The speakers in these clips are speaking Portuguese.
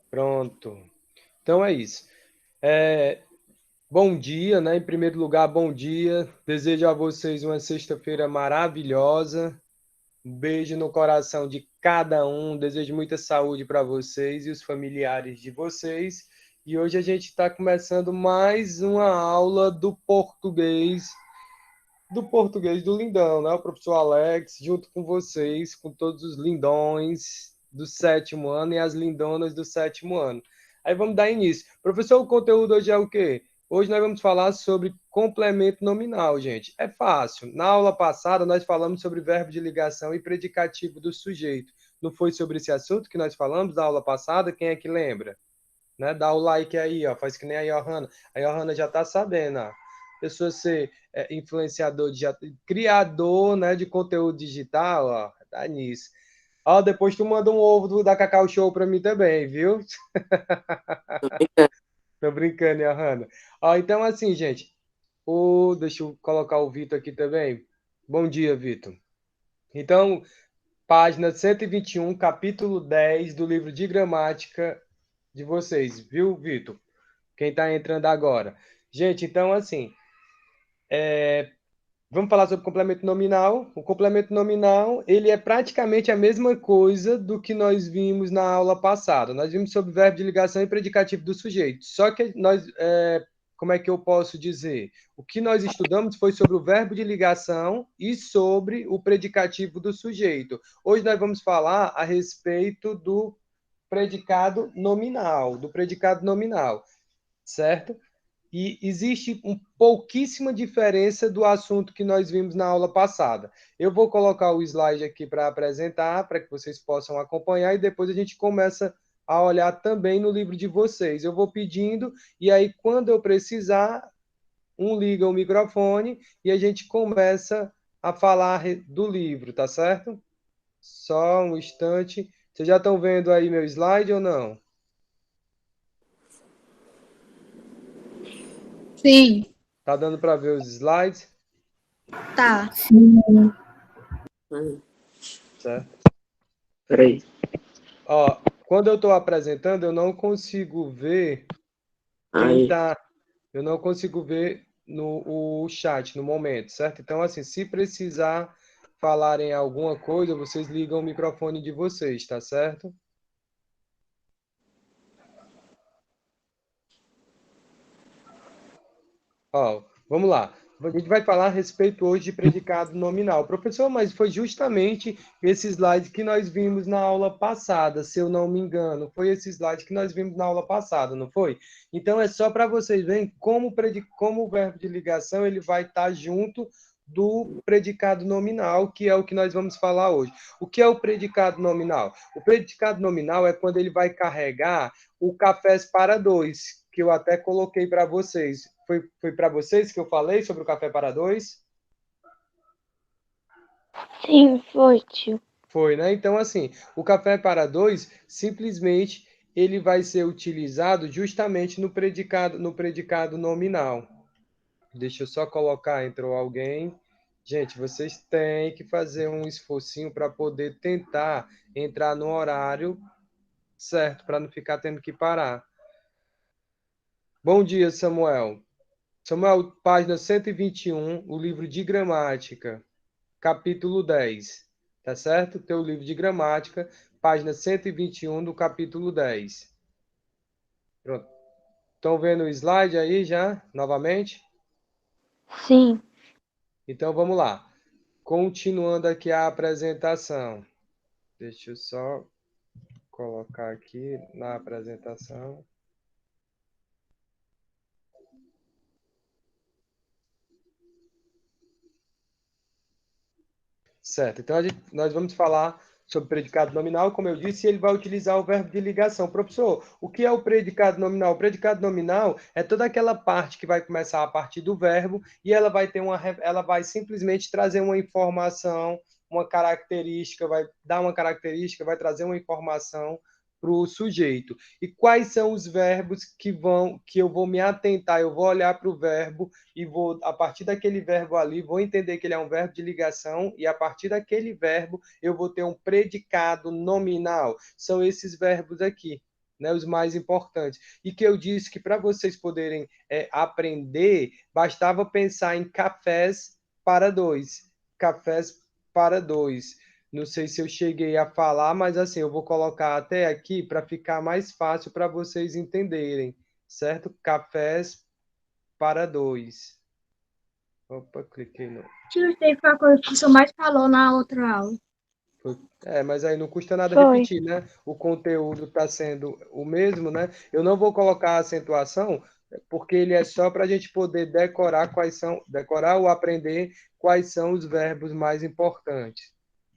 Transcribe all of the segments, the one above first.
Pronto. Então é isso. Bom dia, né? Em primeiro lugar, bom dia. Desejo a vocês uma sexta-feira maravilhosa. Um beijo no coração de cada um. Desejo muita saúde para vocês e os familiares de vocês. E hoje a gente está começando mais uma aula do português do Lindão, né? O professor Alex, junto com vocês, com todos os lindões do sétimo ano e as lindonas do sétimo ano. Aí vamos dar início. Professor, o conteúdo hoje é o quê? Hoje nós vamos falar sobre complemento nominal, gente. É fácil. Na aula passada, nós falamos sobre verbo de ligação e predicativo do sujeito. Não foi sobre esse assunto que nós falamos na aula passada? Quem é que lembra? Né? Dá o like aí, ó, faz que nem a Johanna. A Johanna já está sabendo, ó. Pessoa ser influenciador, criador, né, de conteúdo digital, ó, tá nisso. Ó, depois tu manda um ovo da Cacau Show para mim também, viu? Tô brincando, Johanna. Ó, então assim, gente, deixa eu colocar o Vitor aqui também. Bom dia, Vitor. Então, página 121, capítulo 10 do livro de gramática de vocês, viu, Vitor? Quem está entrando agora. Gente, então, assim, vamos falar sobre complemento nominal. O complemento nominal, ele é praticamente a mesma coisa do que nós vimos na aula passada. Nós vimos sobre verbo de ligação e predicativo do sujeito. Só que como é que eu posso dizer? O que nós estudamos foi sobre o verbo de ligação e sobre o predicativo do sujeito. Hoje nós vamos falar a respeito do predicado nominal, certo? E existe pouquíssima diferença do assunto que nós vimos na aula passada. Eu vou colocar o slide aqui para apresentar, para que vocês possam acompanhar, e depois a gente começa a olhar também no livro de vocês. Eu vou pedindo, e aí, quando eu precisar, liga o microfone e a gente começa a falar do livro, tá certo? Só um instante. Vocês já estão vendo aí meu slide ou não? Sim, Tá dando para ver os slides? tá. Certo. Peraí. Ó, quando eu estou apresentando, eu não consigo ver quem Aí. tá. Eu não consigo ver no o chat no momento, certo? Então, assim, se precisar falarem alguma coisa, vocês ligam o microfone de vocês, tá certo? Ó, vamos lá. A gente vai falar a respeito hoje de predicado nominal. Professor, mas foi justamente esse slide que nós vimos na aula passada, se eu não me engano. Foi esse slide que nós vimos na aula passada, não foi? Então, é só para vocês verem como o verbo de ligação ele vai estar junto do predicado nominal, que é o que nós vamos falar hoje. O que é o predicado nominal? O predicado nominal é quando ele vai carregar o cafés para dois, que eu até coloquei para vocês. Foi para vocês que eu falei sobre o café para dois? Sim, foi, tio. Foi, né? Então, assim, o café para dois, simplesmente, ele vai ser utilizado justamente no predicado nominal. Deixa eu só colocar, entrou alguém. Gente, vocês têm que fazer um esforcinho para poder tentar entrar no horário certo, para não ficar tendo que parar. Bom dia, Samuel. Samuel, página 121, o livro de gramática, capítulo 10. Tá certo? Teu livro de gramática, página 121 do capítulo 10. Pronto. Estão vendo o slide aí já, novamente? Sim. Então vamos lá. Continuando aqui a apresentação. Deixa eu só colocar aqui na apresentação. Certo. Então, nós vamos falar sobre predicado nominal, como eu disse, e ele vai utilizar o verbo de ligação. Professor, o que é o predicado nominal? O predicado nominal é toda aquela parte que vai começar a partir do verbo e ela vai simplesmente trazer uma informação, uma característica, vai dar uma característica, vai trazer uma informação para o sujeito. E quais são os verbos que eu vou me atentar? Eu vou olhar para o verbo e vou, a partir daquele verbo ali, vou entender que ele é um verbo de ligação, e a partir daquele verbo eu vou ter um predicado nominal. São esses verbos aqui. né, os mais importantes. E que eu disse que para vocês poderem aprender, bastava pensar em cafés para dois. Cafés para dois. Não sei se eu cheguei a falar, mas assim, eu vou colocar até aqui para ficar mais fácil para vocês entenderem, certo? Cafés para dois. Opa, cliquei no. Tio, isso aí foi a coisa que o professor mais falou na outra aula. Mas aí não custa nada Foi. repetir, né? O conteúdo está sendo o mesmo, né? Eu não vou colocar a acentuação, porque ele é só para a gente poder decorar ou aprender quais são os verbos mais importantes,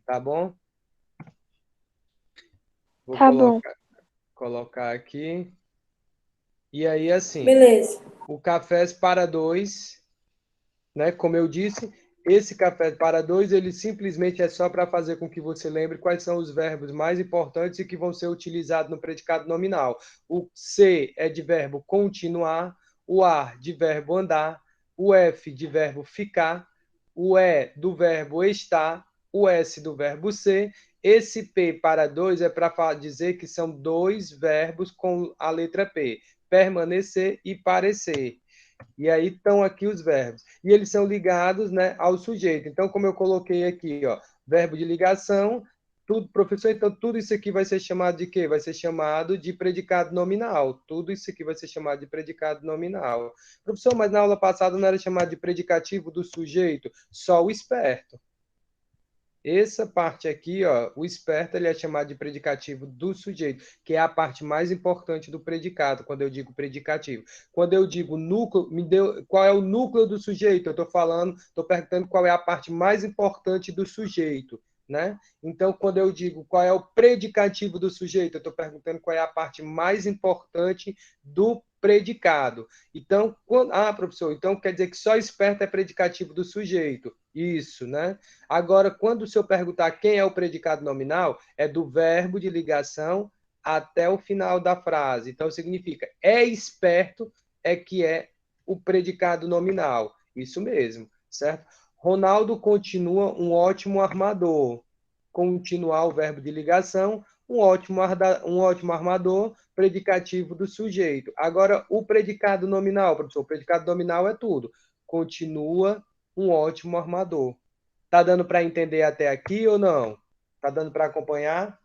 tá bom? Vou Tá bom. colocar aqui. E aí, assim, Beleza. o cafés para dois, né? Como eu disse, esse café para dois, ele simplesmente é só para fazer com que você lembre quais são os verbos mais importantes e que vão ser utilizados no predicado nominal. O C é de verbo continuar, o A de verbo andar, o F de verbo ficar, o E do verbo estar, o S do verbo ser. Esse P para dois é para dizer que são dois verbos com a letra P: permanecer e parecer. E aí estão aqui os verbos. E eles são ligados, né, ao sujeito. Então, como eu coloquei aqui, ó, verbo de ligação, tudo, professor, então tudo isso aqui vai ser chamado de quê? Vai ser chamado de predicado nominal. Tudo isso aqui vai ser chamado de predicado nominal. Professor, mas na aula passada não era chamado de predicativo do sujeito? Só o esperto. Essa parte aqui, ó, o esperto, ele é chamado de predicativo do sujeito, que é a parte mais importante do predicado, quando eu digo predicativo. Quando eu digo núcleo, qual é o núcleo do sujeito? Eu estou perguntando qual é a parte mais importante do sujeito, né? Então, quando eu digo qual é o predicativo do sujeito, eu estou perguntando qual é a parte mais importante do predicado. Então, professor, então quer dizer que só esperto é predicativo do sujeito. Isso, né? Agora, quando o senhor perguntar quem é o predicado nominal, é do verbo de ligação até o final da frase. Então, significa é esperto é que é o predicado nominal. Isso mesmo, certo? Ronaldo continua um ótimo armador. Continuar o verbo de ligação, um ótimo armador, predicativo do sujeito. Agora, o predicado nominal, professor, o predicado nominal é tudo. Continua um ótimo armador. Tá dando para entender até aqui ou não? Tá dando para acompanhar?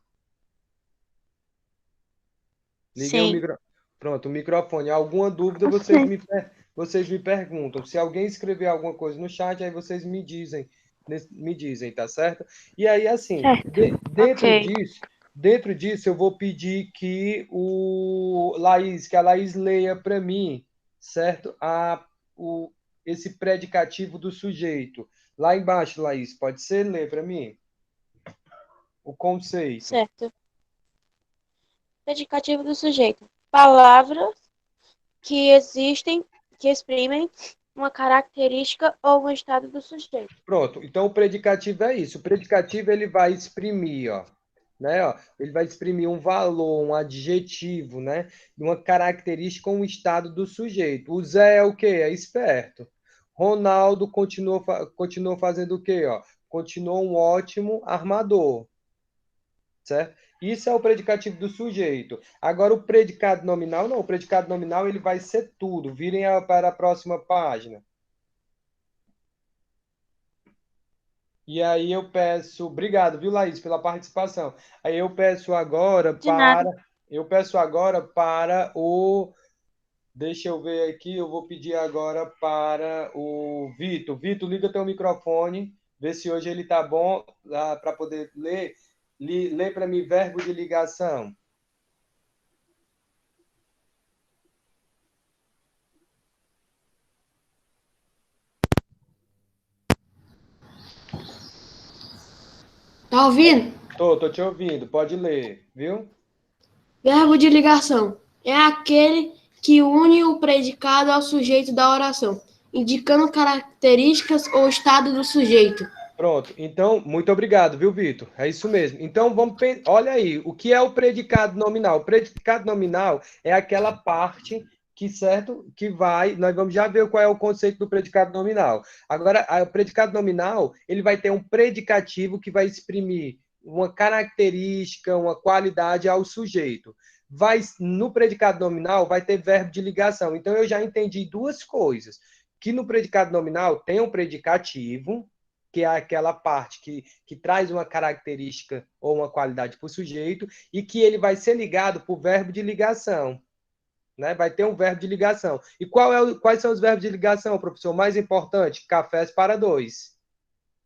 Liguei o Sim. microfone. Pronto, o microfone. Alguma dúvida, Você. vocês me perguntam. Se alguém escrever alguma coisa no chat, aí vocês me dizem, tá certo? E aí, assim, Certo. Ok. dentro disso, eu vou pedir que que a Laís leia para mim, certo? Esse predicativo do sujeito. Lá embaixo, Laís, pode ser? Ler para mim o conceito. Certo. Predicativo do sujeito. Palavras que existem, que exprimem uma característica ou um estado do sujeito. Pronto. Então, o predicativo é isso. O predicativo ele vai exprimir, ó, né? Ó, ele vai exprimir um valor, um adjetivo, né? Uma característica, um estado do sujeito. O Zé é o quê? É esperto. Ronaldo continua fazendo o quê? Ó? Continua um ótimo armador, certo? Isso é o predicativo do sujeito. Agora, o predicado nominal, não. O predicado nominal ele vai ser tudo. Para a próxima página. E aí eu peço, obrigado, viu, Laís, pela participação. Aí De nada. eu peço agora para deixa eu ver aqui, eu vou pedir agora para o Vitor. Vitor, liga teu microfone, vê se hoje ele tá bom para poder ler. Lê para mim verbo de ligação. Tá ouvindo? Tô te ouvindo, pode ler, viu? Verbo de ligação é aquele que une o predicado ao sujeito da oração, indicando características ou estado do sujeito. Pronto. Então, muito obrigado, viu, Vitor? É isso mesmo. Então, olha aí, o que é o predicado nominal? O predicado nominal é aquela parte que, certo, que nós vamos já ver qual é o conceito do predicado nominal. Agora, o predicado nominal, ele vai ter um predicativo que vai exprimir uma característica, uma qualidade ao sujeito. no predicado nominal vai ter verbo de ligação. Então, eu já entendi duas coisas. Que no predicado nominal tem um predicativo, que é aquela parte que traz uma característica ou uma qualidade para o sujeito, e que ele vai ser ligado por verbo de ligação. Né? Vai ter um verbo de ligação. E quais são os verbos de ligação, professor? Mais importante, cafés para dois.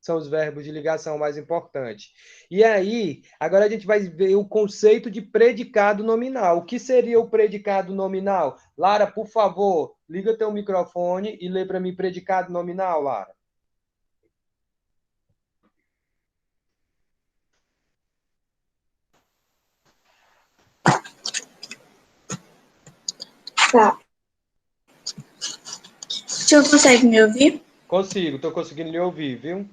São os verbos de ligação mais importantes. E aí, agora a gente vai ver o conceito de predicado nominal. O que seria o predicado nominal? Lara, por favor, liga teu microfone e lê para mim predicado nominal, Lara. Tá. O senhor consegue me ouvir? Consigo, estou conseguindo lhe ouvir, viu?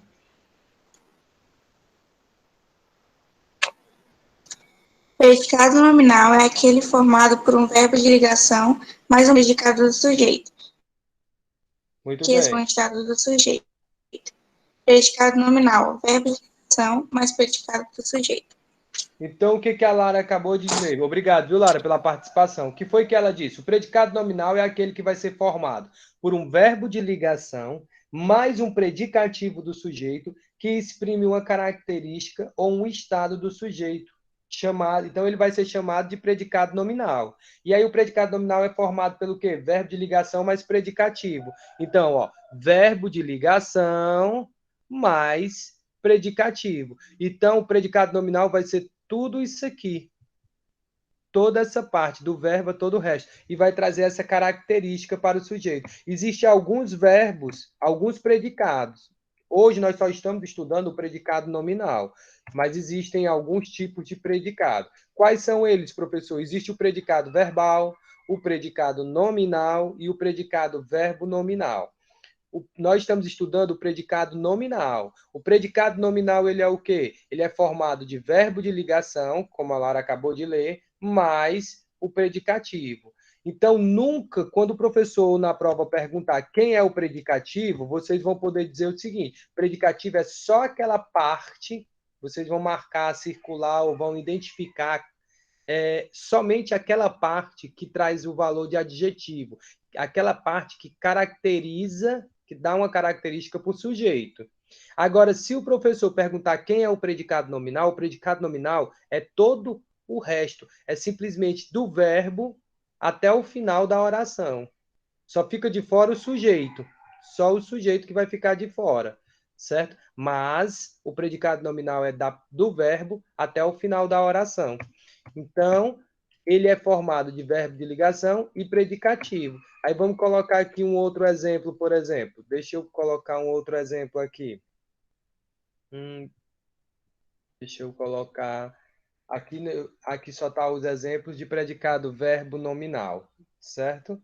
Predicado nominal é aquele formado por um verbo de ligação mais um predicado do sujeito, Muito que responde bem. ao estado do sujeito. Predicado nominal, verbo de ligação mais predicado do sujeito. Então, o que a Lara acabou de dizer? Obrigado, viu, Lara, pela participação. O que foi que ela disse? O predicado nominal é aquele que vai ser formado por um verbo de ligação mais um predicativo do sujeito que exprime uma característica ou um estado do sujeito. Então, ele vai ser chamado de predicado nominal. E aí, o predicado nominal é formado pelo quê? Verbo de ligação mais predicativo. Então, ó, verbo de ligação mais predicativo. Então, o predicado nominal vai ser tudo isso aqui. Toda essa parte do verbo a todo o resto. E vai trazer essa característica para o sujeito. Existem alguns verbos, alguns predicados. Hoje nós só estamos estudando o predicado nominal, mas existem alguns tipos de predicado. Quais são eles, professor? Existe o predicado verbal, o predicado nominal e o predicado verbo nominal. Nós estamos estudando o predicado nominal. O predicado nominal, ele é o quê? Ele é formado de verbo de ligação, como a Lara acabou de ler, mais o predicativo. Então, nunca, quando o professor na prova perguntar quem é o predicativo, vocês vão poder dizer o seguinte: predicativo é só aquela parte, vocês vão marcar, circular ou vão identificar somente aquela parte que traz o valor de adjetivo, aquela parte que caracteriza, que dá uma característica para o sujeito. Agora, se o professor perguntar quem é o predicado nominal é todo o resto, é simplesmente do verbo até o final da oração. Só fica de fora o sujeito, só o sujeito que vai ficar de fora, certo? Mas o predicado nominal é do verbo até o final da oração. Então, ele é formado de verbo de ligação e predicativo. Aí vamos colocar aqui um outro exemplo, por exemplo. Deixa eu colocar um outro exemplo aqui. Deixa eu colocar... Aqui só está os exemplos de predicado verbo nominal, certo?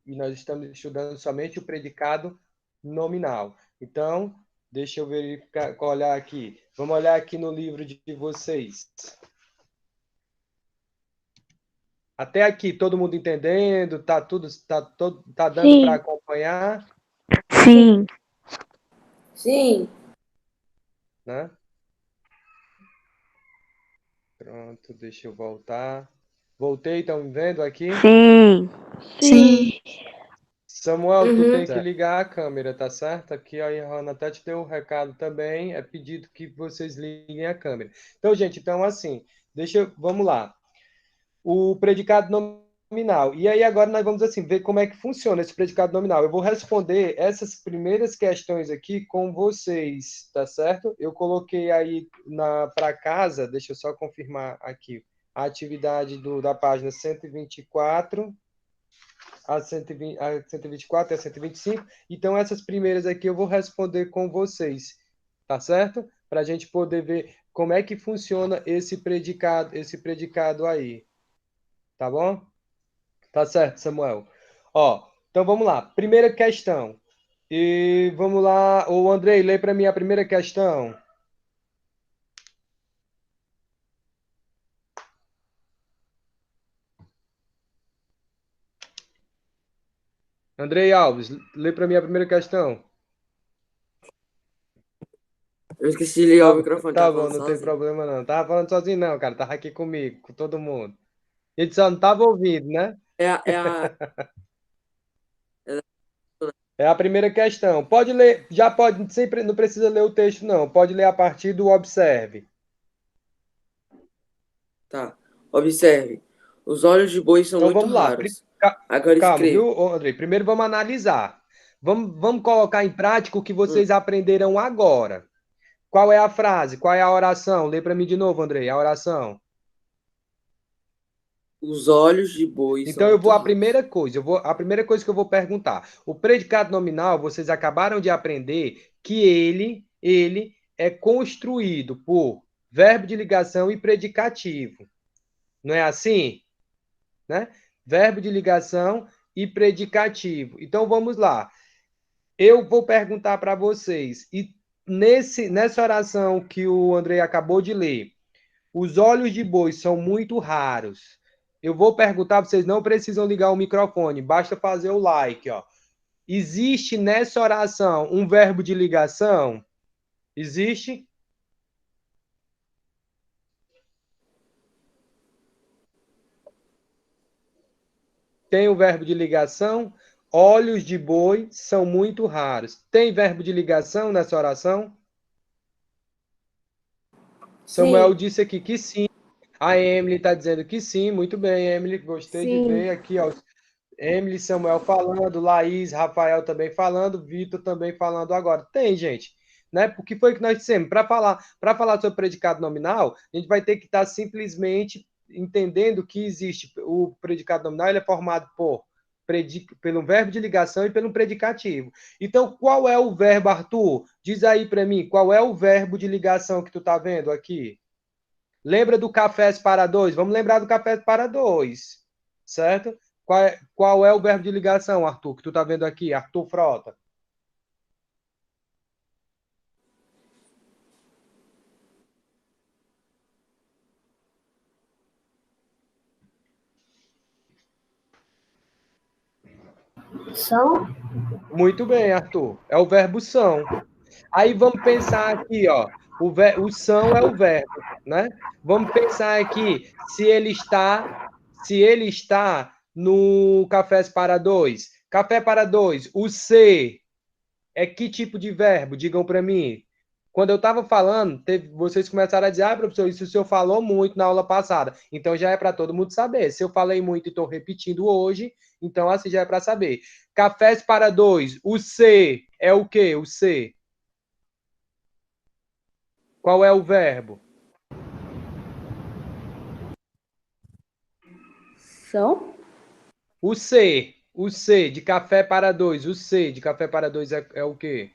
E nós estamos estudando somente o predicado nominal. Então, deixa eu verificar, olhar aqui. Vamos olhar aqui no livro de vocês. Até aqui, todo mundo entendendo? Tá dando para acompanhar? Sim. Sim. Né? Pronto, deixa eu voltar. Voltei, estão me vendo aqui? Sim. Sim. Samuel, tu tem que ligar a câmera, tá certo? Aqui a Johanna até te deu um recado também, é pedido que vocês liguem a câmera. Então, gente, assim, vamos lá. O predicado nominal. E aí agora nós vamos assim ver como é que funciona esse predicado nominal. Eu vou responder essas primeiras questões aqui com vocês, tá certo? Eu coloquei aí para casa, deixa eu só confirmar aqui, a atividade da página 124 a 124 e a 125. Então, essas primeiras aqui eu vou responder com vocês, tá certo? Para a gente poder ver como é que funciona esse predicado aí. Tá bom? Tá certo, Samuel. Ó, então vamos lá. Primeira questão. E vamos lá. Ô, Andrei, lê para mim a primeira questão. Andrei Alves, lê para mim a primeira questão. Eu esqueci de ligar o microfone, Tá tava bom, falando não tem sozinho. problema não. Tava falando sozinho não, cara. Tava aqui comigo, com todo mundo. A gente só não estava ouvindo, né? É a... É a primeira questão. Pode ler, já pode, sempre não precisa ler o texto, não. Pode ler a partir do observe. Tá. Observe. Os olhos de boi são Então muito vamos lá. raros. Agora Calma, escreva. viu, Andrei? Primeiro vamos analisar. Vamos colocar em prática o que vocês aprenderam agora. Qual é a frase? Qual é a oração? Lê para mim de novo, Andrei, a oração. Os olhos de boi são Então eu muito vou a raros. primeira coisa que eu vou perguntar. O predicado nominal, vocês acabaram de aprender que ele é construído por verbo de ligação e predicativo. Não é assim? Né? Verbo de ligação e predicativo. Então vamos lá. Eu vou perguntar para vocês, e nessa oração que o Andrei acabou de ler, os olhos de boi são muito raros. Eu vou perguntar, vocês não precisam ligar o microfone, basta fazer o like, ó. Existe nessa oração um verbo de ligação? Existe? Tem o verbo de ligação? Olhos de boi são muito raros. Tem verbo de ligação nessa oração? Samuel disse aqui que sim. A Emily está dizendo que sim. Muito bem, Emily. Gostei de ver aqui, ó. Emily, Samuel falando, Laís, Rafael também falando, Vitor também falando agora. Tem, gente. Né? Porque foi o que nós dissemos. Para falar sobre predicado nominal, a gente vai ter que estar simplesmente entendendo que existe o predicado nominal, ele é formado pelo verbo de ligação e pelo predicativo. Então, qual é o verbo, Arthur? Diz aí para mim, qual é o verbo de ligação que tu tá vendo aqui? Lembra do cafés para dois? Vamos lembrar do cafés para dois, certo? Qual é o verbo de ligação, Arthur, que tu tá vendo aqui? Arthur Frota. São? Muito bem, Arthur. É o verbo são. Aí vamos pensar aqui, ó. O são é o verbo, né? Vamos pensar aqui se ele está no cafés para dois. Café para dois. O ser é que tipo de verbo? Digam para mim. Quando eu estava falando, vocês começaram a dizer, professor, isso o senhor falou muito na aula passada. Então já é para todo mundo saber. Se eu falei muito e estou repetindo hoje, então assim já é para saber. Cafés para dois. O ser é o quê? O ser. Qual é o verbo? São? O C de café para dois. O C de café para dois é o quê?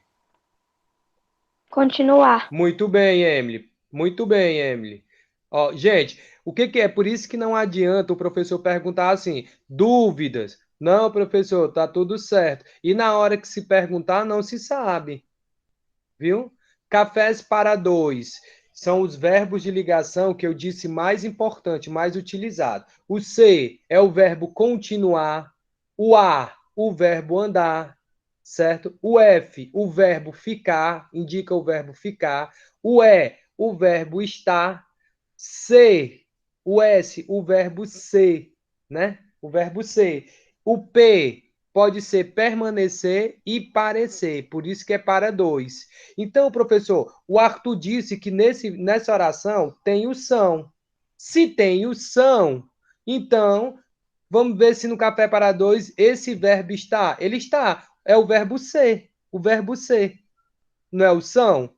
Continuar. Muito bem, Emily. Muito bem, Emily. Ó, gente, o que é? Por isso que não adianta o professor perguntar assim, dúvidas. Não, professor, tá tudo certo. E na hora que se perguntar, não se sabe. Viu? Cafés para dois. São os verbos de ligação que eu disse mais importante, mais utilizado. O C é o verbo continuar. O A, o verbo andar. Certo? O F, o verbo ficar, indica o verbo ficar. O E, o verbo estar. C, o S, o verbo ser, né? O verbo ser. O P pode ser permanecer e parecer, por isso que é para dois. Então, professor, o Arthur disse que nessa oração tem o são. Se tem o são, então vamos ver se no café para dois esse verbo está. Ele está. É o verbo ser. O verbo ser. Não é o são?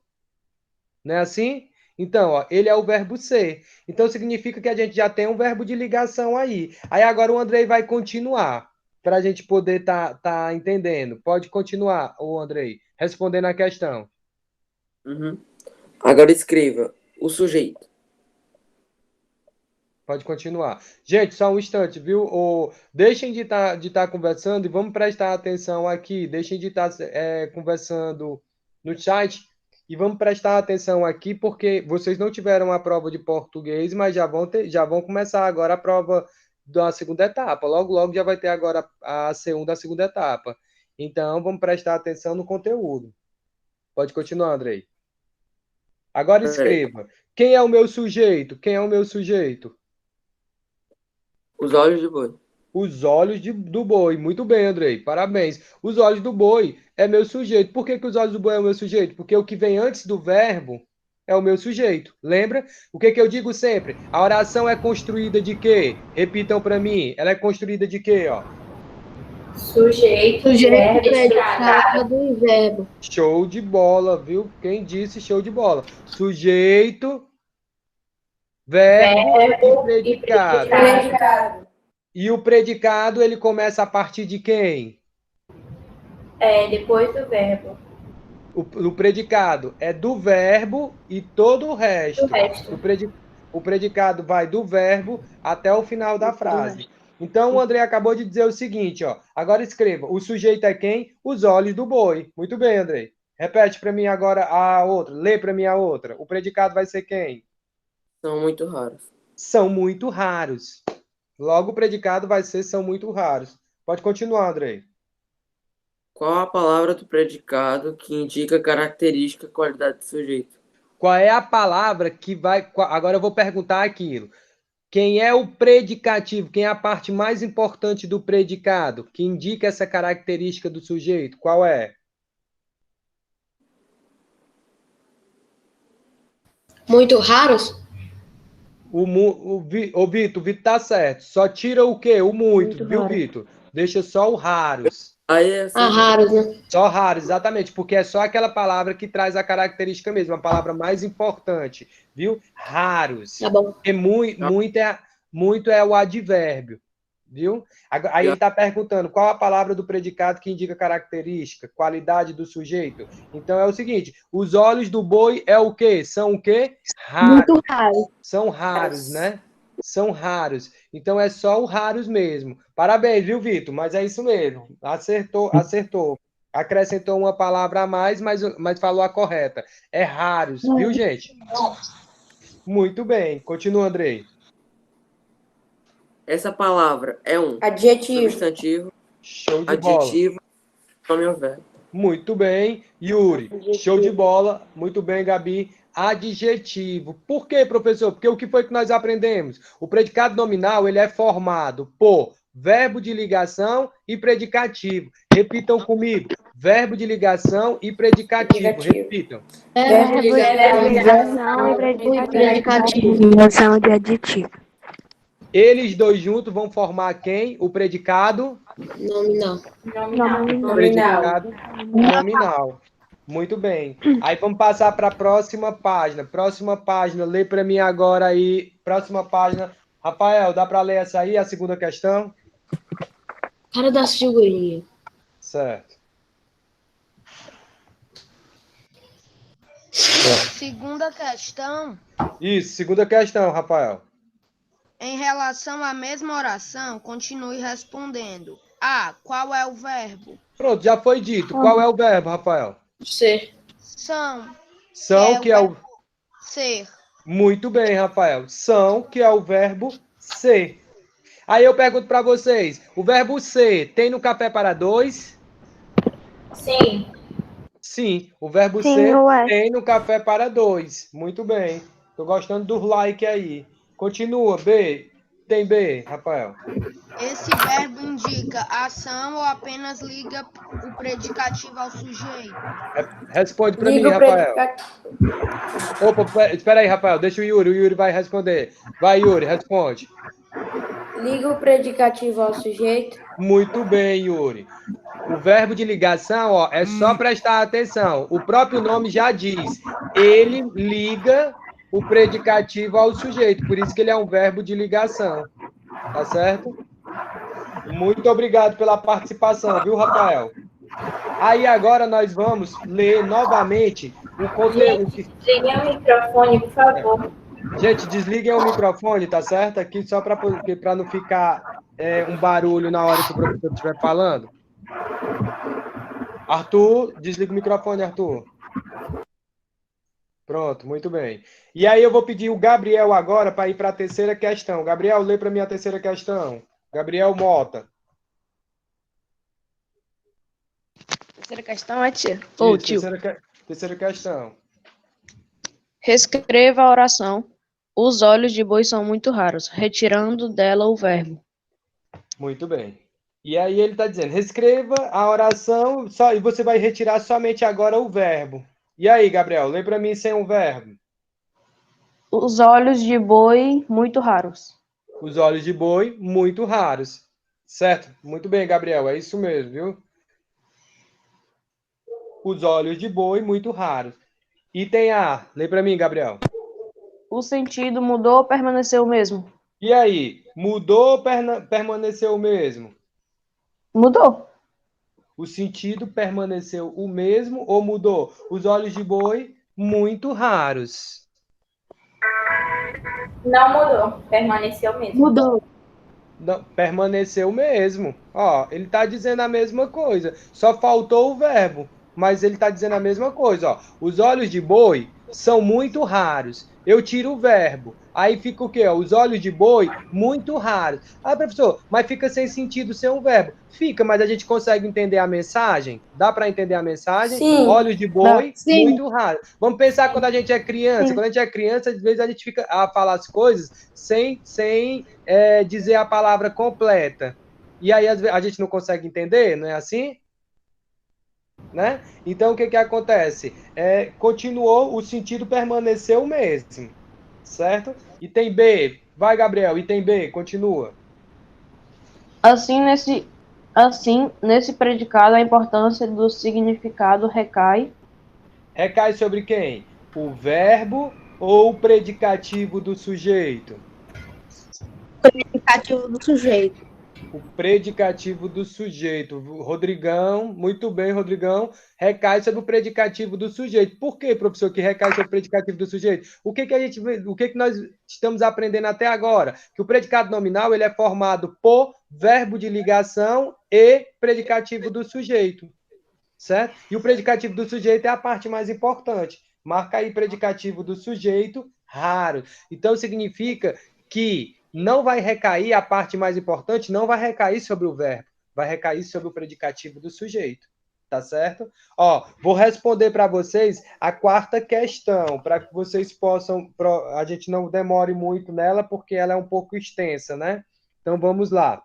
Não é assim? Então, ó, ele é o verbo ser. Então, significa que a gente já tem um verbo de ligação aí. Aí agora o Andrei vai continuar, para a gente poder tá entendendo. Pode continuar, o Andrei, respondendo a questão. Agora escreva o sujeito. Pode continuar. Gente, só um instante, viu? Deixem de tá conversando e vamos prestar atenção aqui. Deixem de estar conversando no chat e vamos prestar atenção aqui, porque vocês não tiveram a prova de português, mas já vão começar agora a prova da segunda etapa. Logo, logo já vai ter agora a segunda etapa. Então, vamos prestar atenção no conteúdo. Pode continuar, Andrei. Agora escreva. Quem é o meu sujeito? Quem é o meu sujeito? Os olhos de boi. Os olhos do boi. Muito bem, Andrei. Parabéns. Os olhos do boi é meu sujeito. Por que que os olhos do boi é o meu sujeito? Porque o que vem antes do verbo é o meu sujeito. Lembra? O que que eu digo sempre? A oração é construída de quê? Repitam para mim. Ela é construída de quê, ó? Sujeito, predicado e verbo. Show de bola, viu? Quem disse show de bola? Sujeito, verbo e predicado. E o predicado, ele começa a partir de quem? Depois do verbo. O predicado é do verbo e todo o resto. O resto. O predicado vai do verbo até o final da frase. Então, o André acabou de dizer o seguinte, ó. Agora escreva. O sujeito é quem? Os olhos do boi. Muito bem, André. Repete para mim agora a outra. Lê para mim a outra. O predicado vai ser quem? São muito raros. São muito raros. Logo, o predicado vai ser são muito raros. Pode continuar, André. Qual a palavra do predicado que indica característica, qualidade do sujeito? Qual é a palavra que vai... Agora eu vou perguntar aquilo. Quem é o predicativo? Quem é a parte mais importante do predicado? Que indica essa característica do sujeito? Qual é? Muito raros? Ô, Vitor tá certo. Só tira o quê? O muito, viu, raro. Vitor? Deixa só o raros. Aí é assim, Raros, né? Só raros, exatamente, porque é só aquela palavra que traz a característica mesmo, a palavra mais importante, viu? Raros. Tá bom. Porque muito é o advérbio, viu? Aí ele está perguntando qual a palavra do predicado que indica característica, qualidade do sujeito. Então é o seguinte, os olhos do boi é o quê? São o quê? Raros. Muito raro. São raros, né? São raros. Então é só o raros mesmo. Parabéns, viu, Vitor? Mas é isso mesmo. Acertou. Acrescentou uma palavra a mais, mas falou a correta. É raros, viu, gente? Muito bem. Continua, Andrei. essa palavra é um Adjetivo. substantivo, Show de bola. adjetivo, nome ou verbo. Muito bem, Yuri. Show de bola. Muito bem, Gabi. Adjetivo. Por quê, professor? Porque o que foi que nós aprendemos? O predicado nominal, ele é formado por verbo de ligação e predicativo. Repitam comigo. Verbo de ligação e predicativo. Repitam. Verbo de ligação e predicativo. Ligação de adjetivo. Eles dois juntos vão formar quem? O predicado? Nominal. Predicado nominal. Muito bem. Aí vamos passar para a próxima página. Próxima página, lê para mim agora aí. Próxima página. Rafael, dá para ler essa aí, a segunda questão? Cara das figurinhas. Certo. Segunda questão, Isso, segunda questão, Rafael. em relação à mesma oração, continue respondendo. A. Qual é o verbo? Pronto, já foi dito. Qual é o verbo, Rafael? Ser. São. São, que é o... Ser. Muito bem, Rafael. São, que é o verbo ser. Aí eu pergunto para vocês, o verbo ser tem no café para dois? Sim. Sim, o verbo Sim, ser ué. tem no café para dois. Muito bem. Tô gostando dos like aí. Continua, B. Tem B, Rafael. Esse verbo indica ação ou apenas liga o predicativo ao sujeito? Responde para mim, Liga o Rafael. predicativo. Opa, espera aí, Rafael. Deixa o Yuri vai responder. Vai, Yuri, responde. Liga o predicativo ao sujeito. Muito bem, Yuri. O verbo de ligação, ó, é só prestar atenção. O próprio nome já diz. Ele liga o predicativo ao sujeito. Por isso que ele é um verbo de ligação. Tá certo? Muito obrigado pela participação, viu, Rafael? Aí agora nós vamos ler novamente o conteúdo. Ligue o microfone, por favor. Gente, desliguem o microfone, tá certo? Aqui só para não ficar um barulho na hora que o professor estiver falando. Arthur, desliga o microfone, Arthur. Pronto, muito bem. E aí eu vou pedir o Gabriel agora para ir para a terceira questão. Gabriel, lê para mim a terceira questão. Gabriel Mota. Terceira questão é tia. Isso, Tio. terceira questão. Reescreva a oração. Os olhos de boi são muito raros, retirando dela o verbo. Muito bem. E aí ele está dizendo, reescreva a oração só, e você vai retirar somente agora o verbo. E aí, Gabriel, lê para mim sem um verbo. Os olhos de boi muito raros. Os olhos de boi, muito raros. Certo? Muito bem, Gabriel, é isso mesmo, viu? Os olhos de boi, muito raros. Item A, lê para mim, Gabriel. O sentido mudou ou permaneceu o mesmo? E aí, mudou ou permaneceu o mesmo? Mudou. O sentido permaneceu o mesmo ou mudou? Os olhos de boi, muito raros. Não mudou, permaneceu mesmo. Mudou. Não, permaneceu mesmo. Ó, ele está dizendo a mesma coisa. Só faltou o verbo, mas ele está dizendo a mesma coisa. Ó. Os olhos de boi são muito raros. Eu tiro o verbo. Aí fica o quê? Ó? Os olhos de boi, muito raros. Ah, professor, mas fica sem sentido sem um verbo. Fica, mas a gente consegue entender a mensagem? Dá para entender a mensagem? Sim. Olhos de boi, Sim. muito raros. Vamos pensar quando a gente é criança. Sim. Quando a gente é criança, às vezes a gente fica a falar as coisas sem dizer a palavra completa. E aí a gente não consegue entender, não é assim? Né? Então, o que acontece? Continuou, o sentido permaneceu o mesmo, certo? Item B. Vai, Gabriel, item B, continua. Assim, nesse predicado, a importância do significado recai. Recai sobre quem? O verbo ou o predicativo do sujeito? Predicativo do sujeito. O predicativo do sujeito. Rodrigão, muito bem, Rodrigão, recai sobre o predicativo do sujeito. Por que, professor, que recai sobre o predicativo do sujeito? O que nós estamos aprendendo até agora? Que o predicado nominal ele é formado por verbo de ligação e predicativo do sujeito, certo? E o predicativo do sujeito é a parte mais importante. Marca aí predicativo do sujeito, raro. Então, significa que não vai recair, a parte mais importante, não vai recair sobre o verbo, vai recair sobre o predicativo do sujeito, tá certo? Ó, vou responder para vocês a quarta questão, para que vocês possam, a gente não demore muito nela, porque ela é um pouco extensa, né? Então, vamos lá.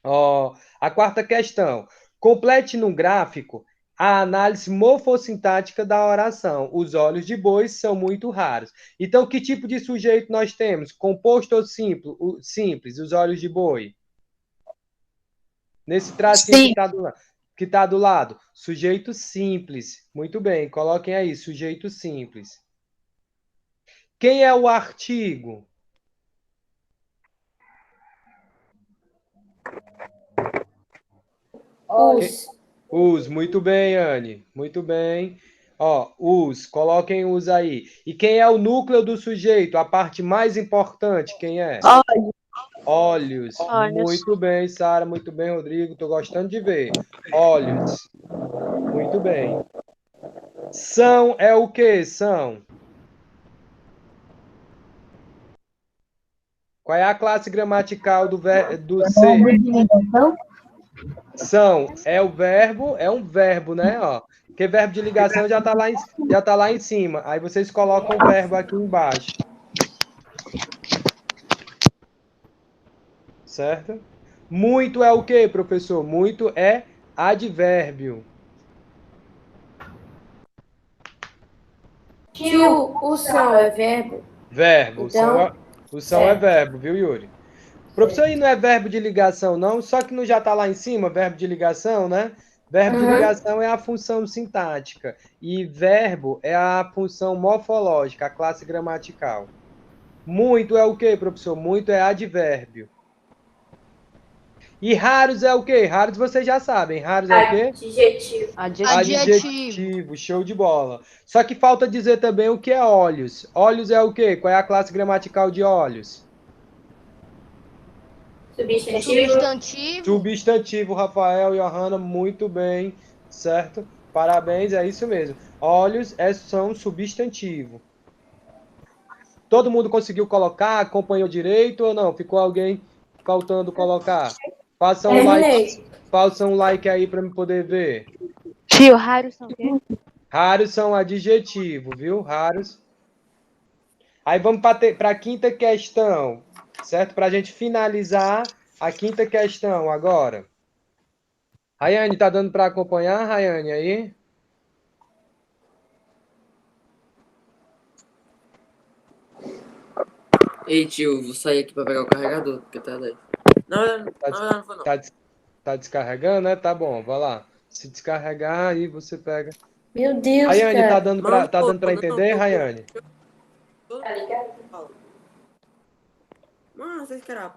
Ó, a quarta questão. Complete num gráfico a análise morfossintática da oração. Os olhos de boi são muito raros. Então, que tipo de sujeito nós temos? Composto ou simples, os olhos de boi? Nesse tracinho que está do lado. Sujeito simples. Muito bem, coloquem aí, sujeito simples. Quem é o artigo? Os, muito bem, Anne. Muito bem. Ó, os, coloquem os aí. E quem é o núcleo do sujeito? A parte mais importante, quem é? Olhos. Muito bem, Sara. Muito bem, Rodrigo. Estou gostando de ver. Olhos. Muito bem. São é o quê? São. Qual é a classe gramatical do ser? São é o verbo, é um verbo, né? Ó, porque verbo de ligação já tá lá em cima. Aí vocês colocam o verbo aqui embaixo. Certo? Muito é o quê, professor? Muito é advérbio. Tio, o são é verbo? Verbo. Então, o são é verbo, viu, Yuri? Professor, aí não é verbo de ligação, não? Só que não já está lá em cima, verbo de ligação, né? Verbo de ligação é a função sintática. E verbo é a função morfológica, a classe gramatical. Muito é o quê, professor? Muito é advérbio. E raros é o quê? Raros vocês já sabem. Raros é o quê? Adjetivo. Adjetivo, show de bola. Só que falta dizer também o que é olhos. Olhos é o quê? Qual é a classe gramatical de olhos? Substantivo, Rafael e Johanna, muito bem, certo? Parabéns, é isso mesmo. Olhos são substantivo. Todo mundo conseguiu colocar? Acompanhou direito ou não? Ficou alguém faltando colocar? Façam um like aí para me poder ver. Tio, raros são o quê? Raros são adjetivo, viu? Raros. Aí vamos para a quinta questão, certo? Para a gente finalizar A quinta questão agora. Rayane, tá dando para acompanhar, Rayane, aí? Ei, tio, vou sair aqui pra pegar o carregador, porque tá 10. Não, não foi não. Tá descarregando, né? Tá bom, vai lá. Se descarregar, aí você pega. Meu Deus, Rayane, cara. tá dando para entender, Rayane? Tá ligado? Mano, vocês querem.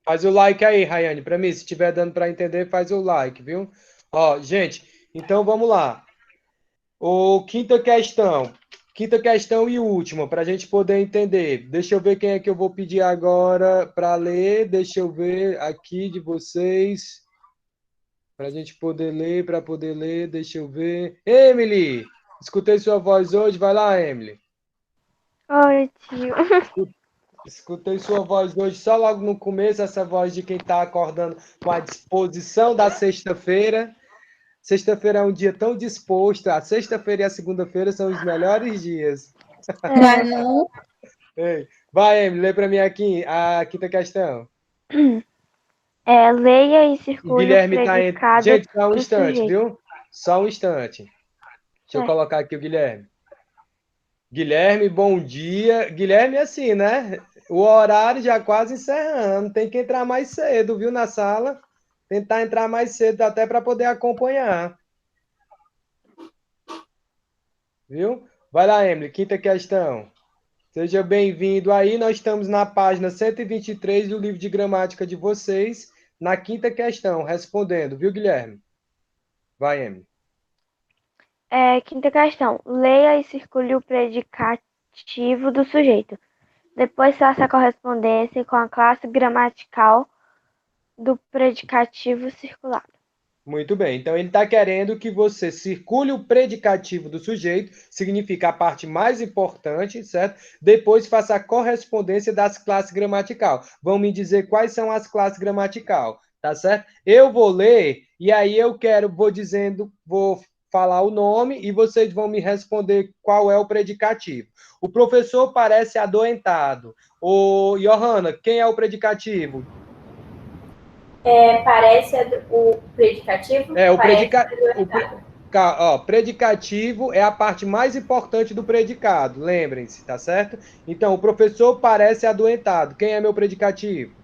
Faz o like aí, Rayane, para mim. Se estiver dando para entender, faz o like, viu? Ó, gente, então vamos lá. Quinta questão e última, para a gente poder entender. Deixa eu ver quem é que eu vou pedir agora para ler. Deixa eu ver aqui de vocês. Para a gente poder ler, deixa eu ver. Emily! Escutei sua voz hoje, vai lá, Emily. Oi, tio. Escutei sua voz hoje, só logo no começo, essa voz de quem está acordando com a disposição da sexta-feira. Sexta-feira é um dia tão disposto. A sexta-feira e a segunda-feira são os melhores dias. Vai não. Ei, vai, Emily, lê para mim aqui a quinta questão. Leia e O circule o Guilherme está predicado Gente, só um do instante, sujeito. viu? Só um instante. Deixa eu colocar aqui o Guilherme. Guilherme, bom dia. Guilherme, assim, né? O horário já quase encerrando. Tem que entrar mais cedo, viu, na sala. Tentar entrar mais cedo até para poder acompanhar. Viu? Vai lá, Emily, quinta questão. Seja bem-vindo aí. Nós estamos na página 123 do livro de gramática de vocês, na quinta questão, respondendo, viu, Guilherme? Vai, Emily. Quinta questão. Leia e circule o predicativo do sujeito. Depois faça a correspondência com a classe gramatical do predicativo circulado. Muito bem. Então, ele está querendo que você circule o predicativo do sujeito, significa a parte mais importante, certo? Depois faça a correspondência das classes gramatical. Vão me dizer quais são as classes gramatical, tá certo? Eu vou ler e aí vou falar o nome e vocês vão me responder qual é o predicativo. O professor parece adoentado. Johanna, quem é o predicativo? Parece o predicativo? Predicativo é a parte mais importante do predicado, lembrem-se, tá certo? Então, o professor parece adoentado. Quem é meu predicativo?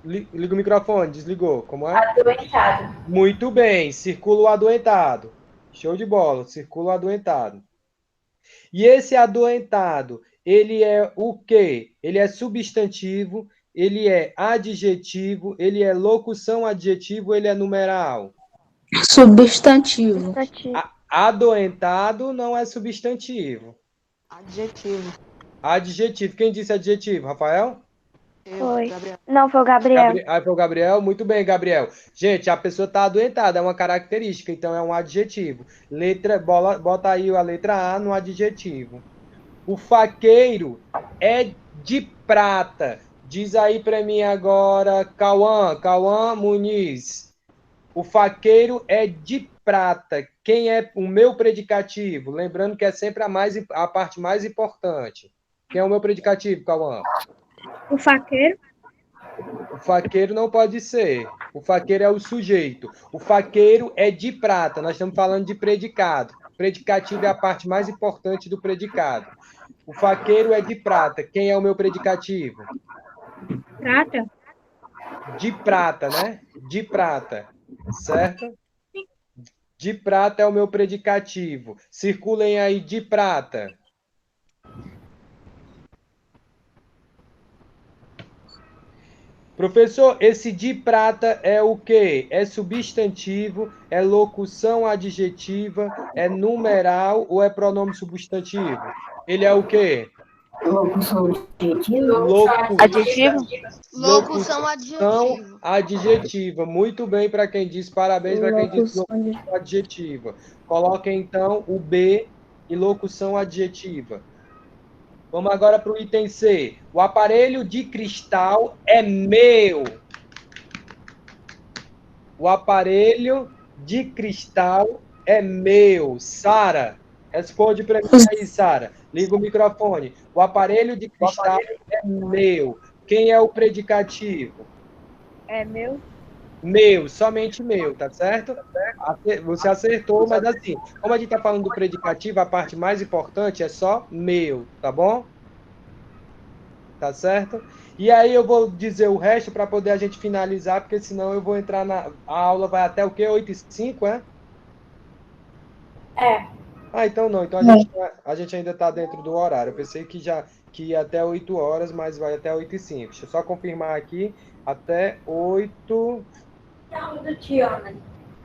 Liga o microfone, desligou. Como é? Adoentado. Muito bem, circula o adoentado. Show de bola, circula o adoentado. E esse adoentado, ele é o quê? Ele é substantivo, ele é adjetivo, ele é locução adjetivo, ele é numeral? Substantivo. Adoentado não é substantivo. Adjetivo. Adjetivo. Quem disse adjetivo? Rafael? Foi. Não, foi o Gabriel. Foi o Gabriel? Muito bem, Gabriel. Gente, a pessoa está adoentada, é uma característica, então é um adjetivo. Bota aí a letra A no adjetivo. O faqueiro é de prata. Diz aí para mim agora, Cauã Muniz. O faqueiro é de prata. Quem é o meu predicativo? Lembrando que é sempre a parte mais importante. Quem é o meu predicativo, Cauã? O faqueiro. O faqueiro não pode ser. O faqueiro é o sujeito. O faqueiro é de prata. Nós estamos falando de predicado. Predicativo é a parte mais importante do predicado. O faqueiro é de prata. Quem é o meu predicativo? Prata. De prata, né? De prata. Certo? De prata é o meu predicativo. Circulem aí de prata. Professor, esse de prata é o quê? É substantivo, é locução adjetiva, é numeral ou é pronome substantivo? Ele é o quê? Locução adjetiva. Adjetivo? Locução adjetiva. Adjetiva. Muito bem para quem disse, parabéns para quem disse locução adjetiva. Coloquem então o B em locução adjetiva. Vamos agora para o item C. O aparelho de cristal é meu. O aparelho de cristal é meu. Sara, responde para mim aí, Sara. Liga o microfone. O aparelho de cristal é meu. Quem é o predicativo? É meu? Meu, somente meu, tá certo? Você acertou, mas assim, como a gente está falando do predicativo, a parte mais importante é só meu, tá bom? Tá certo? E aí eu vou dizer o resto para poder a gente finalizar, porque senão eu vou entrar na... A aula vai até o quê? 8h05, é? É. Ah, então não. Então a gente ainda está dentro do horário. Eu pensei que ia até 8 horas, mas vai até 8h05. Deixa eu só confirmar aqui. Até 8...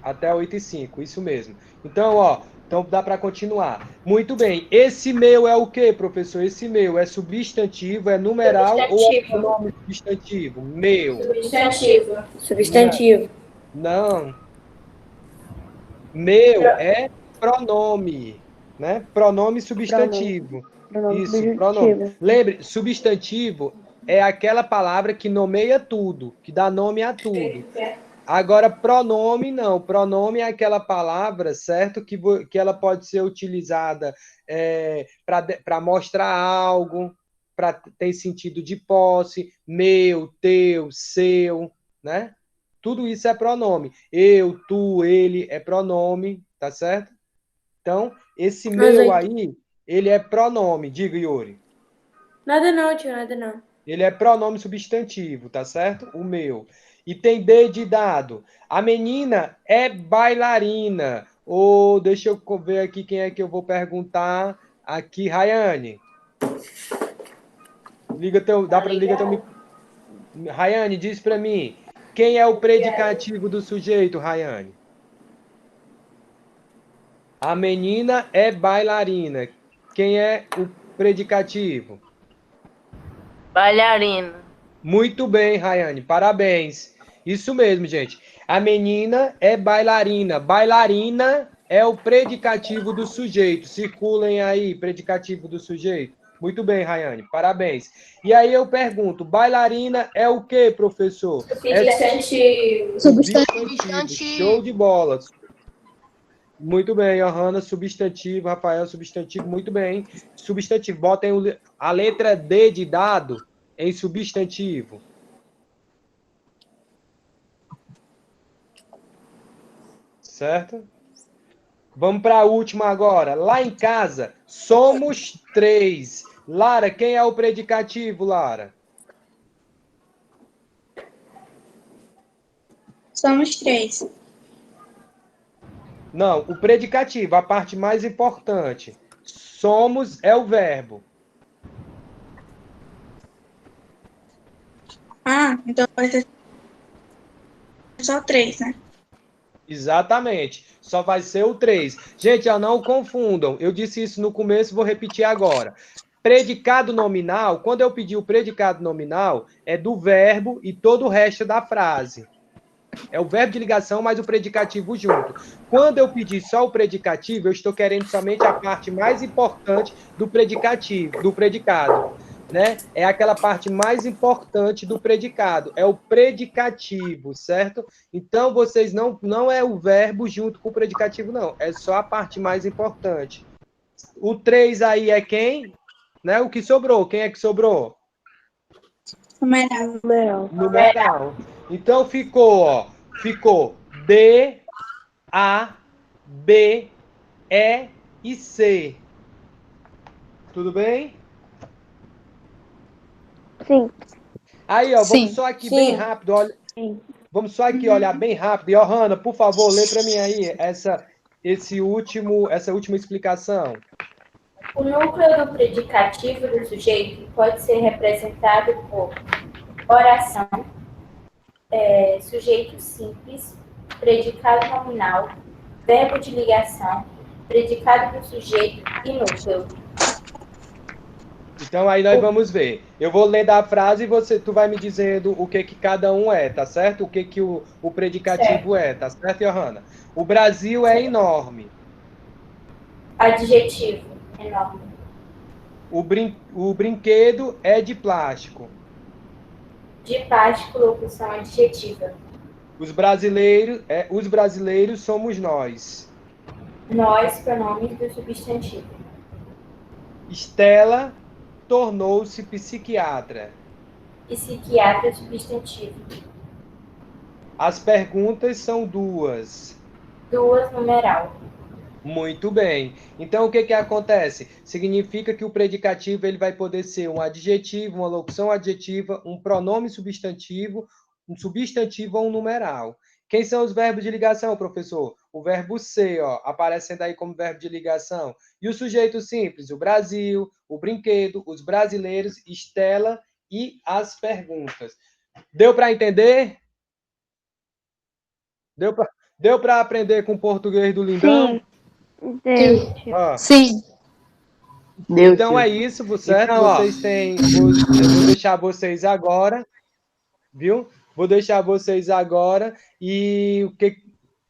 Até 8h05, isso mesmo. Então, ó, então dá para continuar. Muito bem. Esse meu é o quê, professor? Esse meu é substantivo, é numeral ou é pronome substantivo? Meu. Substantivo. Substantivo. Não. Meu é pronome, né? Pronome substantivo. Pronome Isso, pronome. subjuntivo. Lembre, substantivo é aquela palavra que nomeia tudo, que dá nome a tudo. Agora, pronome não. Pronome é aquela palavra, certo? Que ela pode ser utilizada para mostrar algo, para ter sentido de posse, meu, teu, seu, né? Tudo isso é pronome. Eu, tu, ele é pronome, tá certo? Então, esse meu aí, ele é pronome. Diga, Yuri. Nada não, tio, nada não. Ele é pronome substantivo, tá certo? O meu. E tem D de dado. A menina é bailarina. Ou deixa eu ver aqui quem é que eu vou perguntar. Aqui, Rayane. Liga teu Rayane, diz para mim. Quem é o predicativo do sujeito, Rayane? A menina é bailarina. Quem é o predicativo? Bailarina. Muito bem, Rayane, parabéns. Isso mesmo, gente. A menina é bailarina. Bailarina é o predicativo do sujeito. Circulem aí, predicativo do sujeito. Muito bem, Rayane, parabéns. E aí eu pergunto, bailarina é o quê, professor? Substantivo. Substantivo. Show de bola. Muito bem, Johanna, substantivo. Rafael, substantivo. Muito bem. Substantivo. Botem a letra D de dado em substantivo. Certo? Vamos para a última agora. Lá em casa, somos 3. Lara, quem é o predicativo, Lara? Somos 3. Não, o predicativo, a parte mais importante. Somos é o verbo. Ah, então vai ser só 3, né? Exatamente. Só vai ser o 3. Gente, não confundam. Eu disse isso no começo, vou repetir agora. Predicado nominal, quando eu pedir o predicado nominal, é do verbo e todo o resto da frase. É o verbo de ligação mais o predicativo junto. Quando eu pedir só o predicativo, eu estou querendo somente a parte mais importante do predicativo, do predicado, né? É aquela parte mais importante do predicado, é o predicativo, certo? Então vocês não é o verbo junto com o predicativo não, é só a parte mais importante. O 3 aí é quem? Né? O que sobrou? Quem é que sobrou? Numeral. Então ficou D, A, B, E e C. Tudo bem? Sim. Aí, ó, vamos só aqui bem rápido, olha. Vamos só aqui olhar bem rápido. E, Johanna, por favor, lê para mim aí essa última explicação. O núcleo do predicativo do sujeito pode ser representado por oração, sujeito simples, predicado nominal, verbo de ligação, predicado do sujeito e núcleo. Então aí nós vamos ver. Eu vou ler da frase e tu vai me dizendo o que cada um é, tá certo? O que o predicativo é, tá certo, Johanna? O Brasil é enorme. Adjetivo, enorme. O brinquedo é de plástico. De plástico, locução adjetiva. Os brasileiros somos nós. Nós, pronomes do substantivo. Estela tornou-se psiquiatra. Psiquiatra substantivo. As perguntas são duas. Duas numeral. Muito bem. Então, o que que acontece? Significa que o predicativo ele vai poder ser um adjetivo, uma locução adjetiva, um pronome substantivo, um substantivo ou um numeral. Quem são os verbos de ligação, professor? O verbo ser, ó, aparecendo aí como verbo de ligação. E o sujeito simples? O Brasil, o brinquedo, os brasileiros, Estela e as perguntas. Deu para entender? Deu para aprender com o português do Lindão? Sim. Deu, tio. Ó, Sim. Deu, então tio. é isso, certo? Então, ó. Vocês têm. Eu vou deixar vocês agora, viu? Vou deixar vocês agora. E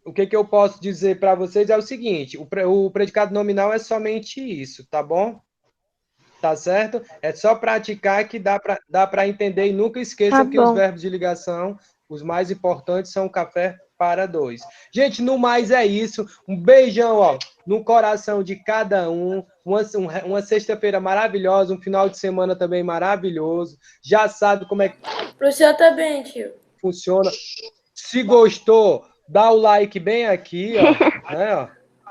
o que eu posso dizer para vocês é o seguinte: o predicado nominal é somente isso, tá bom? Tá certo? É só praticar que dá para entender. E nunca esqueçam Tá que os bom. verbos de ligação, os mais importantes, são café para dois. Gente, no mais é isso. Um beijão, ó, no coração de cada um. Uma sexta-feira maravilhosa, um final de semana também maravilhoso. Já sabe como é que Pro senhor também, tio. funciona. Se gostou, dá o like bem aqui, ó, né, ó.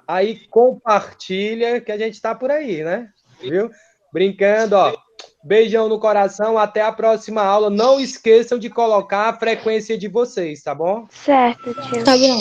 Aí compartilha que a gente tá por aí, né? Viu? Brincando, ó. Beijão no coração, até a próxima aula. Não esqueçam de colocar a frequência de vocês, tá bom? Certo, tio. Tá bom.